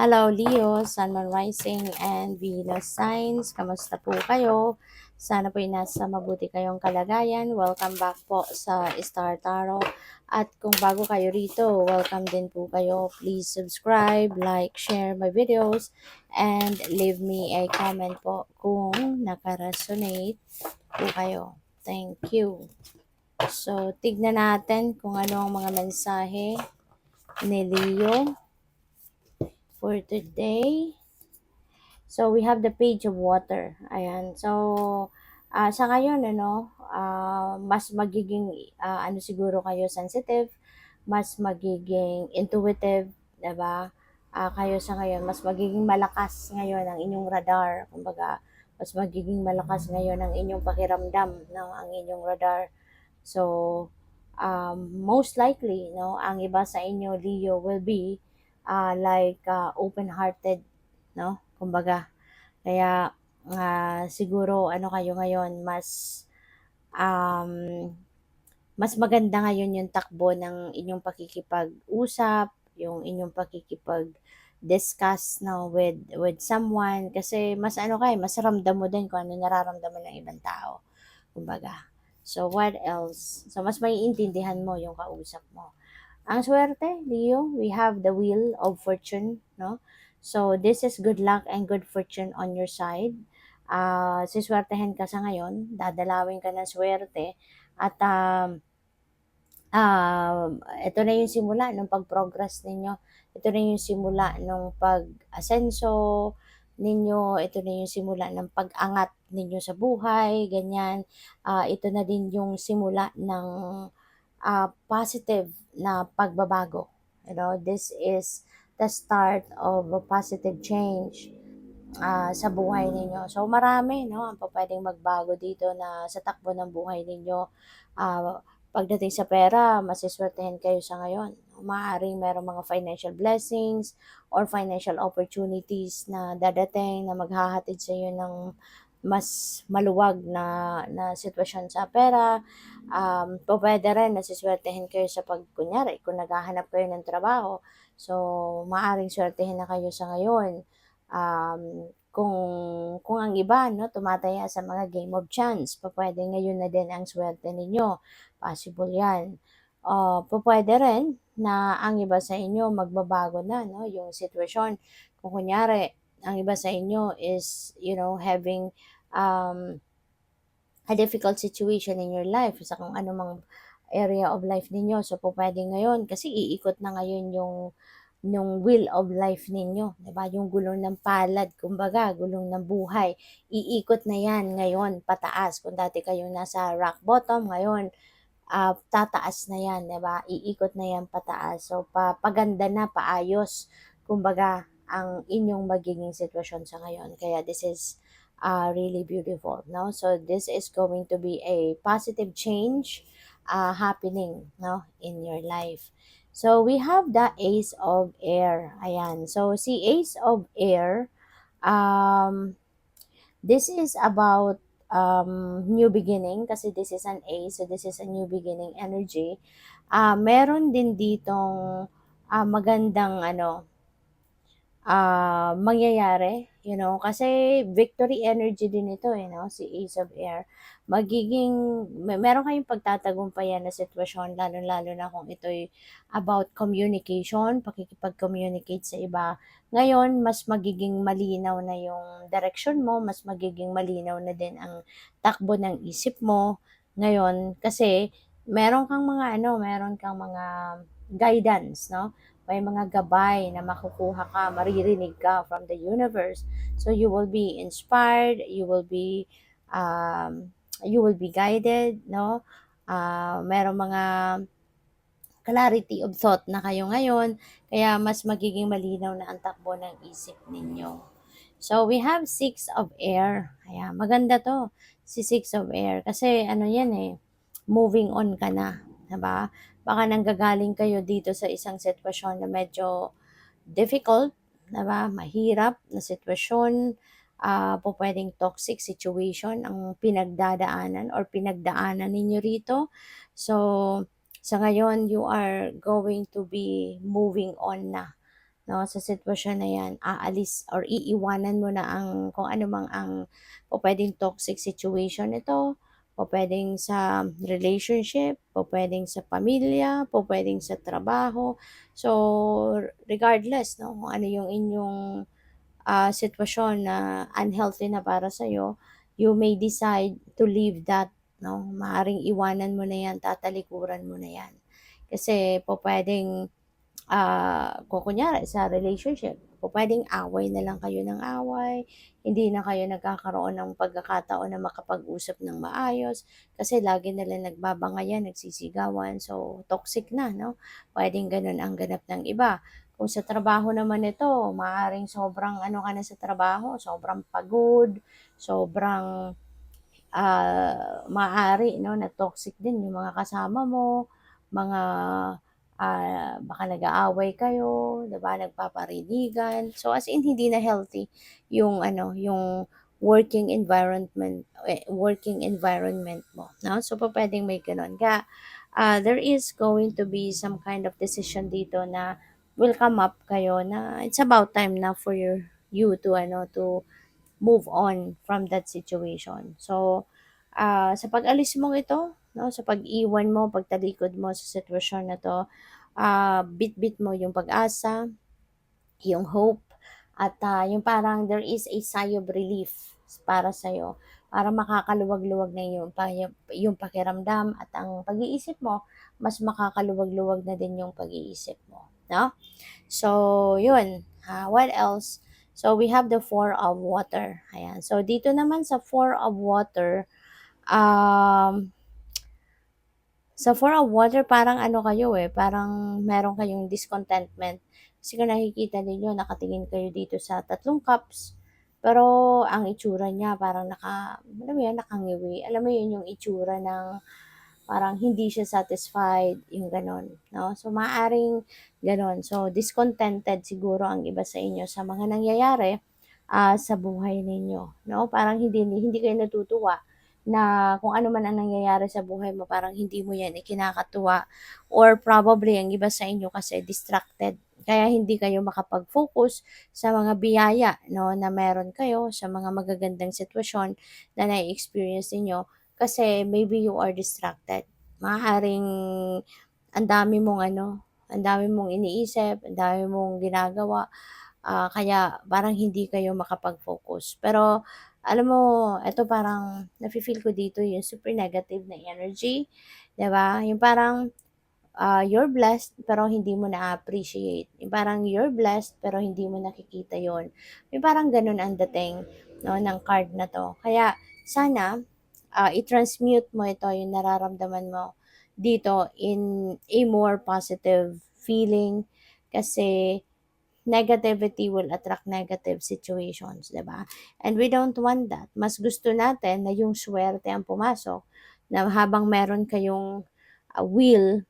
Hello Leo, Sun Moon Rising and Venus Signs. Kamusta po kayo? Sana po nasa mabuti kayong kalagayan. Welcome back po sa Star Tarot. At kung bago kayo rito, welcome din po kayo. Please subscribe, like, share my videos, and leave me a comment po kung nakaresonate po kayo. Thank you. So, tignan natin kung ano ang mga mensahe ni Leo for today. So, we have the page of water. Ayan. So, sa ngayon, mas magiging, siguro kayo sensitive, mas magiging intuitive, diba? Kayo sa ngayon, mas magiging malakas ngayon ang inyong radar. Kumbaga, mas magiging malakas ngayon ang inyong pakiramdam, no? Ang inyong radar. So, most likely, no, ang iba sa inyo, Leo, will be open-hearted, no? Kumbaga, kaya siguro kayo ngayon um, mas maganda ngayon yung takbo ng inyong pakikipag-usap, yung inyong pakikipag-discuss no with someone kasi mas mas ramdam mo din kung ano nararamdaman ng ibang tao. Kumbaga. So what else? So mas maiintindihan mo yung kausap mo. Ang swerte, Leo, we have the wheel of fortune, no? So, this is good luck and good fortune on your side. Siswertehin ka sa ngayon, dadalawin ka ng swerte, at ito na yung simula ng pag-progress ninyo. Ito na yung simula ng pag-asenso ninyo. Ito na yung simula ng pag-angat ninyo sa buhay, ganyan. Ito na din yung simula ng positive na pagbabago. This is the start of a positive change sa buhay ninyo. So marami, no, ang pwedeng magbago dito na sa takbo ng buhay ninyo. Pagdating sa pera, masiswertehin kayo sa ngayon. Maaaring merong mga financial blessings or financial opportunities na dadating na maghahatid sa iyo ng mas maluwag na sitwasyon sa pera. Pwede rin nasiswertehin kayo sa kunyari, kung naghahanap kayo ng trabaho. So, maaaring swertehin na kayo sa ngayon. Kung ang iba tumataya sa mga game of chance, pwede ngayon na din ang swerte ninyo. Possible yan. Pwede rin na ang iba sa inyo magbabago na yung sitwasyon. Kung kunyari, ang iba sa inyo is, having a difficult situation in your life sa kung anumang area of life ninyo. So, pwede ngayon, kasi iikot na ngayon yung wheel of life ninyo. Diba? Yung gulong ng palad, kumbaga, gulong ng buhay. Iikot na yan ngayon, pataas. Kung dati kayong nasa rock bottom, ngayon, tataas na yan, diba? Iikot na yan pataas. So, paganda na, paayos, kumbaga, ang inyong magiging sitwasyon sa ngayon. Kaya this is really beautiful, no? So, this is going to be a positive change happening, no, in your life. So, we have the Ace of Air. Ayan. So, si Ace of Air, this is about new beginning kasi this is an A, so this is a new beginning energy. Meron din ditong magandang mangyayari, kasi victory energy din ito, si Ace of Air. Meron kayong pagtatagumpayan na sitwasyon, lalo-lalo na kung ito'y about communication, pakikipag-communicate sa iba. Ngayon, mas magiging malinaw na yung direction mo, mas magiging malinaw na din ang takbo ng isip mo. Ngayon, kasi meron kang mga guidance, no? May mga gabay na makukuha ka, maririnig ka from the universe. So you will be inspired, you will be guided, no? Merong mga clarity of thought na kayo ngayon, kaya mas magiging malinaw na ang takbo ng isip ninyo. So we have 6 of Air. Ayan, maganda to, si 6 of Air. Kasi yan moving on ka na, diba? Baka nanggagaling kayo dito sa isang sitwasyon na medyo difficult, diba? Mahirap na sitwasyon, pwedeng toxic situation ang pinagdadaanan or pinagdaanan ninyo rito. So, sa ngayon, you are going to be moving on na. no, sa sitwasyon na yan, aalis or iiwanan mo na ang kung ano mang ang pupuwedeng toxic situation nito, pupuwedeng sa relationship, pupuwedeng sa pamilya, pupuwedeng sa trabaho. So, regardless 'no, kung ano yung inyong, sitwasyon na unhealthy na para sa'yo, you may decide to leave that 'no. Maaaring iwanan mo na 'yan, tatalikuran mo na 'yan. Kasi pupuwedeng kung kunyari sa relationship, pupuwedeng away na lang kayo ng away, hindi na kayo nagkakaroon ng pagkakataon na makapag-usap ng maayos, kasi lagi na lang nagbabangayan, nagsisigawan, so toxic na 'no, puwedeng gano'n ang ganap ng iba. Kung sa trabaho naman ito, maaaring sobrang ano ka na sa trabaho, sobrang pagod, sobrang maaari 'no na toxic din yung mga kasama mo, mga, baka nag-aaway kayo, 'di ba, nagpaparinigan. So, as in hindi na healthy yung ano, yung working environment mo 'no. So, pupuwedeng may gano'n. Kaya, there is going to be some kind of decision dito na will come up kayo na it's about time na for you to ano, to move on from that situation. So, sa pag-alis mong ito, 'no, sa pag-iwan mo, pagtalikod mo sa sitwasyon na 'to, bitbit mo yung pag-asa, yung hope, at yung parang there is a sigh of relief para sa'yo. Para makakaluwag-luwag na yung pakiramdam at ang pag-iisip mo, mas makakaluwag-luwag na din yung pag-iisip mo, 'no? So, yun. What else? So, we have the Four of Water. Ayan. So, dito naman sa Four of Water, um, sa Four of Water, parang ano kayo parang meron kayong discontentment. Kasi kung nakikita ninyo, nakatingin kayo dito sa tatlong cups, pero ang itsura niya parang alam mo yun, nakangiwi. Alam mo yun, yung itsura ng parang hindi siya satisfied, yung gano'n, 'no? So, maaaring gano'n. So, discontented siguro ang iba sa inyo sa mga nangyayari, sa buhay ninyo, 'no? Parang hindi hindi kayo natutuwa na kung ano man ang nangyayari sa buhay mo, parang hindi mo 'yan ikinakatuwa, or probably ang iba sa inyo kasi distracted, kaya hindi kayo makapag-focus sa mga biyaya 'no, na meron kayo, sa mga magagandang sitwasyon na na-e-experience ninyo kasi maybe you are distracted. Maaaring ang dami mong iniisip, ang dami mong ginagawa, kaya parang hindi kayo makapag-focus. Pero alam mo, eto parang nafi-feel ko dito yung super negative na energy, 'di ba? Yung parang, you're blessed pero hindi mo na-appreciate. Yung parang you're blessed pero hindi mo nakikita yon. Yung parang gano'n ang dating 'no, ng card na 'to. Kaya sana, i-transmute mo ito, yung nararamdaman mo dito in a more positive feeling, kasi negativity will attract negative situations, 'di ba? And we don't want that. Mas gusto natin na yung swerte ang pumasok, na habang meron kayong will,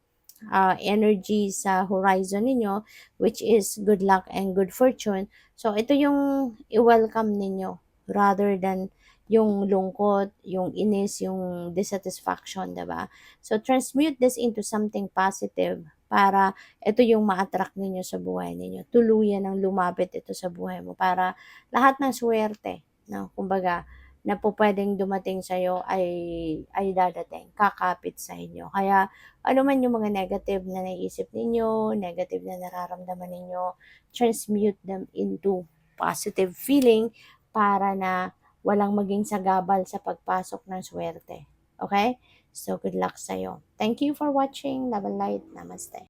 energy sa horizon ninyo, which is good luck and good fortune. So, ito yung i-welcome ninyo rather than yung lungkot, yung inis, yung dissatisfaction, 'di ba? So, transmute this into something positive para ito yung ma-attract ninyo sa buhay ninyo. Tuluyan ng lumapit ito sa buhay mo para lahat ng swerte, no, kumbaga, na pupuwedeng dumating sa'yo ay dadating, kakapit sa inyo. Kaya ano man yung mga negative na naiisip ninyo, negative na nararamdaman ninyo, transmute them into positive feeling para na walang maging sagabal sa pagpasok ng swerte. Okay? So, good luck sa'yo. Thank you for watching. Love and light. Namaste.